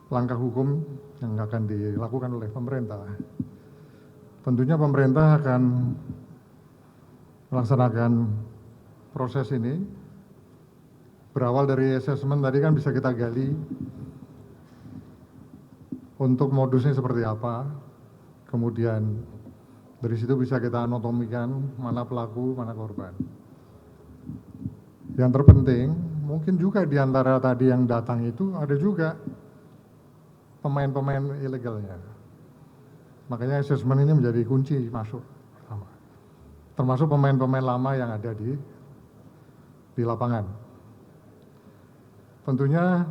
langkah hukum yang akan dilakukan oleh pemerintah. Tentunya pemerintah akan melaksanakan proses ini. Berawal dari asesmen tadi kan bisa kita gali untuk modusnya seperti apa, kemudian dari situ bisa kita anatomikan mana pelaku, mana korban. Yang terpenting, mungkin juga di antara tadi yang datang itu ada juga pemain-pemain ilegalnya. Makanya asesmen ini menjadi kunci masuk pertama. Termasuk pemain-pemain lama yang ada di lapangan. Tentunya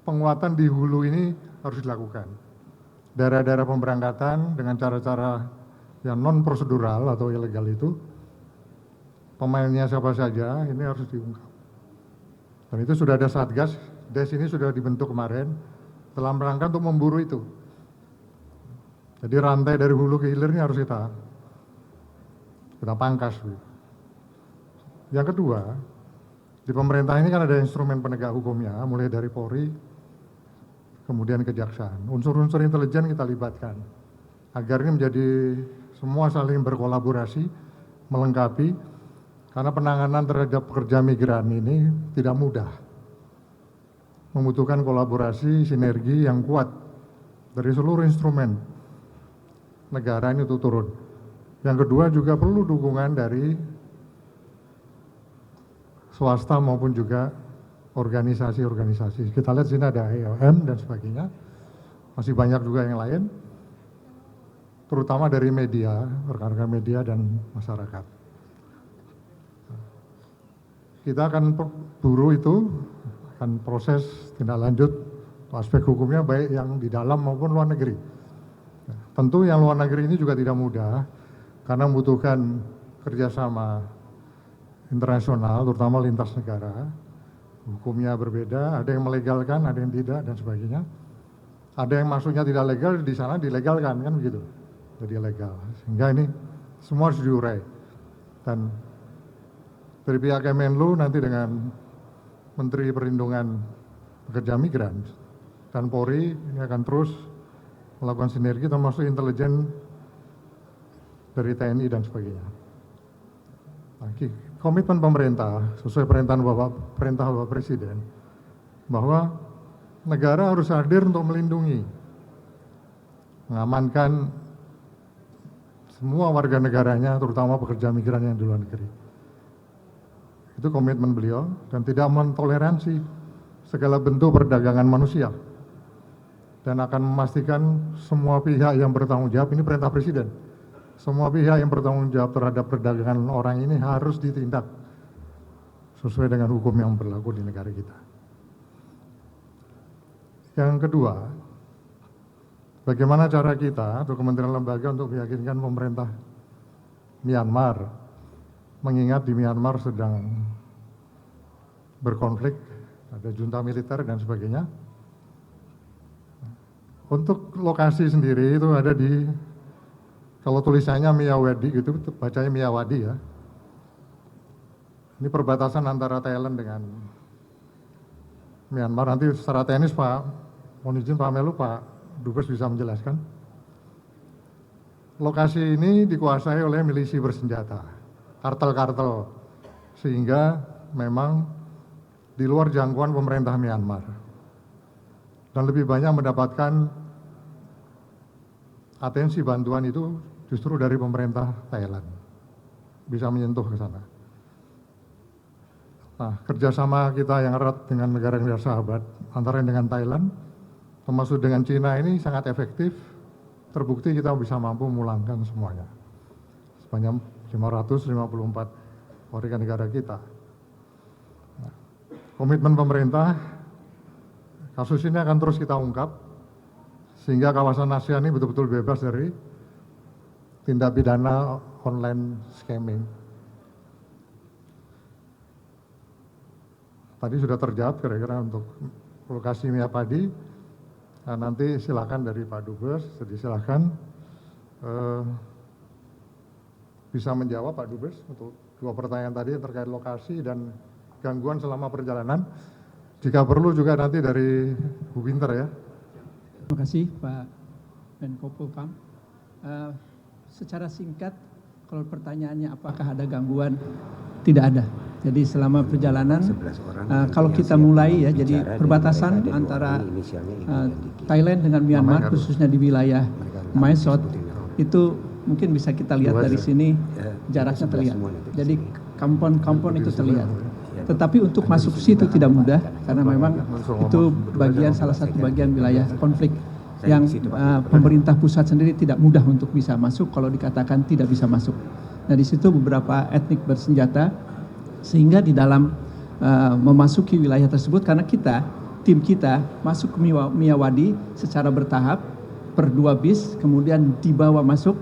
penguatan di hulu ini harus dilakukan. Daerah-daerah pemberangkatan dengan cara-cara yang non prosedural atau ilegal itu, pemainnya siapa saja ini harus diungkap. Dan itu sudah ada satgas, DES ini sudah dibentuk kemarin dalam rangka untuk memburu itu. Jadi rantai dari hulu ke hilir ini harus kita pangkas. Yang kedua, di pemerintah ini kan ada instrumen penegak hukumnya, mulai dari Polri, kemudian kejaksaan. Unsur-unsur intelijen kita libatkan, agar ini menjadi semua saling berkolaborasi, melengkapi, karena penanganan terhadap pekerja migran ini tidak mudah. Membutuhkan kolaborasi, sinergi yang kuat dari seluruh instrumen negara ini untuk turun. Yang kedua juga perlu dukungan dari swasta maupun juga organisasi-organisasi. Kita lihat sini ada IOM dan sebagainya. Masih banyak juga yang lain, terutama dari media, rekan-rekan media dan masyarakat. Kita akan buru itu, akan proses tindak lanjut aspek hukumnya baik yang di dalam maupun luar negeri. Tentu yang luar negeri ini juga tidak mudah karena membutuhkan kerjasama internasional, terutama lintas negara. Hukumnya berbeda, ada yang melegalkan, ada yang tidak, dan sebagainya. Ada yang masuknya tidak legal, di sana dilegalkan, kan begitu. Jadi legal. Sehingga ini semua harus diurai. Dan dari pihak Kemenlu nanti dengan Menteri Perlindungan Pekerja Migran dan Polri ini akan terus melakukan sinergi termasuk intelijen dari TNI dan sebagainya. Komitmen pemerintah sesuai perintah Bapak Presiden bahwa negara harus hadir untuk melindungi, mengamankan semua warga negaranya, terutama pekerja migran yang di luar negeri. Itu komitmen beliau dan tidak mentoleransi segala bentuk perdagangan manusia dan akan memastikan semua pihak yang bertanggung jawab, ini perintah Presiden, semua pihak yang bertanggung jawab terhadap perdagangan orang ini harus ditindak sesuai dengan hukum yang berlaku di negara kita. Yang kedua, bagaimana cara kita atau kementerian lembaga untuk meyakinkan pemerintah Myanmar, mengingat di Myanmar sedang berkonflik, ada junta militer dan sebagainya. Untuk lokasi sendiri itu ada di, kalau tulisannya Miyawadi gitu, bacanya Miyawadi ya. Ini perbatasan antara Thailand dengan Myanmar. Nanti secara teknis Pak, mohon izin Pak Melu, Pak Dubes bisa menjelaskan. Lokasi ini dikuasai oleh milisi bersenjata, kartel-kartel, sehingga memang di luar jangkauan pemerintah Myanmar. Dan lebih banyak mendapatkan atensi bantuan itu justru dari pemerintah Thailand, bisa menyentuh ke sana. Nah, kerjasama kita yang erat dengan negara-negara sahabat, antara dengan Thailand, termasuk dengan Cina ini sangat efektif, terbukti kita bisa mampu memulangkan semuanya. Sebanyak 554 warga negara kita. Nah, komitmen pemerintah, kasus ini akan terus kita ungkap, sehingga kawasan ASEAN ini betul-betul bebas dari tindak pidana online scamming. Tadi sudah terjawab kira-kira untuk lokasi Miyapadi. Nah, nanti silakan dari Pak Dubes, jadi silakan bisa menjawab Pak Dubes untuk dua pertanyaan tadi terkait lokasi dan gangguan selama perjalanan. Jika perlu juga nanti dari Bu Winter ya. Terima kasih Pak Menko Polhukam. Secara singkat, kalau pertanyaannya apakah ada gangguan, tidak ada. Jadi selama perjalanan, kalau kita mulai ya, jadi perbatasan antara Thailand dengan Myanmar, khususnya di wilayah Mae Sot, itu mungkin bisa kita lihat dari sini, jaraknya terlihat. Jadi kampung-kampung itu terlihat. Tetapi untuk masuk situ tidak mudah, karena memang itu salah satu bagian wilayah konflik yang pemerintah pusat sendiri tidak mudah untuk bisa masuk kalau dikatakan tidak bisa masuk. Nah di situ beberapa etnik bersenjata, sehingga di dalam memasuki wilayah tersebut, karena tim kita masuk ke Miyawadi secara bertahap per 2 bis, kemudian dibawa masuk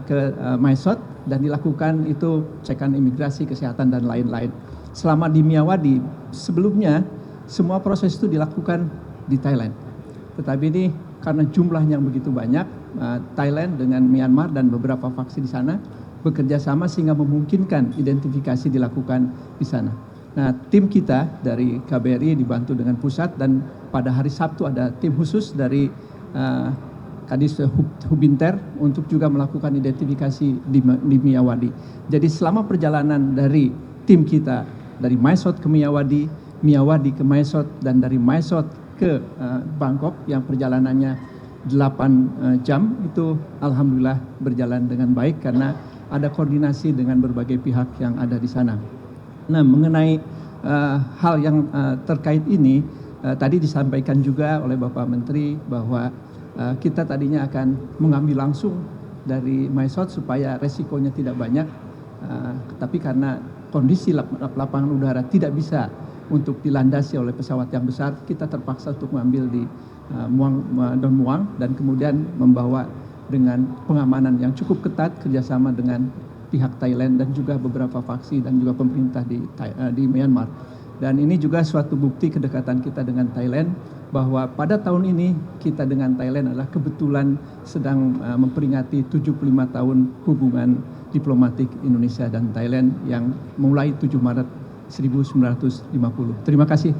ke Mae Sot dan dilakukan itu cekan imigrasi, kesehatan dan lain-lain. Selama di Miyawadi, sebelumnya semua proses itu dilakukan di Thailand. Tetapi ini karena jumlahnya yang begitu banyak, Thailand dengan Myanmar dan beberapa faksi di sana bekerja sama sehingga memungkinkan identifikasi dilakukan di sana. Nah, tim kita dari KBRI dibantu dengan pusat, dan pada hari Sabtu ada tim khusus dari Kadis Hubinter untuk juga melakukan identifikasi di Miyawadi. Jadi selama perjalanan dari tim kita dari Mae Sot ke Miyawadi, Miyawadi ke Mae Sot, dan dari Mae Sot ke Bangkok yang perjalanannya 8 jam, itu alhamdulillah berjalan dengan baik karena ada koordinasi dengan berbagai pihak yang ada di sana. Nah, mengenai hal yang terkait ini, tadi disampaikan juga oleh Bapak Menteri bahwa kita tadinya akan mengambil langsung dari Mae Sot supaya resikonya tidak banyak, tapi karena kondisi lapangan udara tidak bisa untuk dilandasi oleh pesawat yang besar, kita terpaksa untuk mengambil di Don Muang dan kemudian membawa dengan pengamanan yang cukup ketat kerjasama dengan pihak Thailand dan juga beberapa faksi dan juga pemerintah di Myanmar. Dan ini juga suatu bukti kedekatan kita dengan Thailand, bahwa pada tahun ini kita dengan Thailand adalah kebetulan sedang memperingati 75 tahun hubungan diplomatik Indonesia dan Thailand yang mulai 7 Maret 1950. Terima kasih.